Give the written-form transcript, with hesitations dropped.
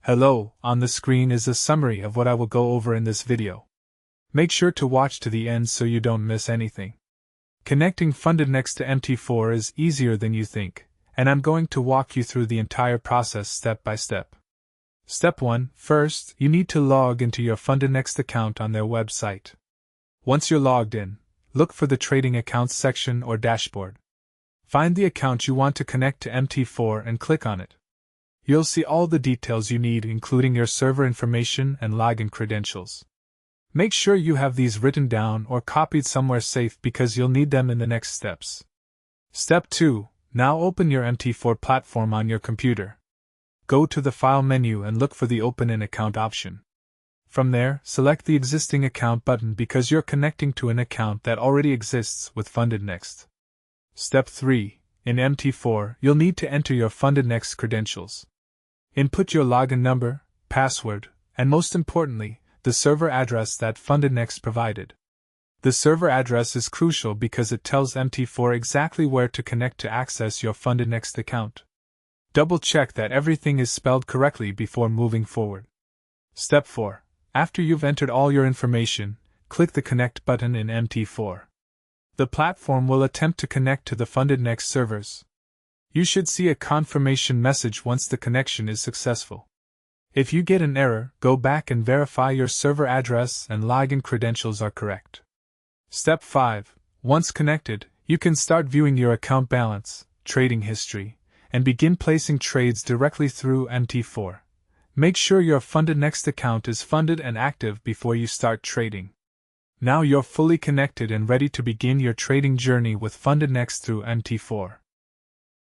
Hello, on the screen is a summary of what I will go over in this video. Make sure to watch to the end so you don't miss anything. Connecting FUNDEDNEXT to MT4 is easier than you think, and I'm going to walk you through the entire process step by step. Step 1. First, you need to log into your FUNDEDNEXT account on their website. Once you're logged in, look for the Trading Accounts section or dashboard. Find the account you want to connect to MT4 and click on it. You'll see all the details you need, including your server information and login credentials. Make sure you have these written down or copied somewhere safe because you'll need them in the next steps. Step 2. Now open your MT4 platform on your computer. Go to the File menu and look for the Open an Account option. From there, select the Existing Account button because you're connecting to an account that already exists with FUNDEDNEXT. Step 3. In MT4, you'll need to enter your FUNDEDNEXT credentials. Input your login number, password, and most importantly, the server address that FUNDEDNEXT provided. The server address is crucial because it tells MT4 exactly where to connect to access your FUNDEDNEXT account. Double-check that everything is spelled correctly before moving forward. Step 4. After you've entered all your information, click the Connect button in MT4. The platform will attempt to connect to the FUNDEDNEXT servers. You should see a confirmation message once the connection is successful. If you get an error, go back and verify your server address and login credentials are correct. Step 5. Once connected, you can start viewing your account balance, trading history, and begin placing trades directly through MT4. Make sure your FUNDEDNEXT account is funded and active before you start trading. Now you're fully connected and ready to begin your trading journey with FUNDEDNEXT through MT4.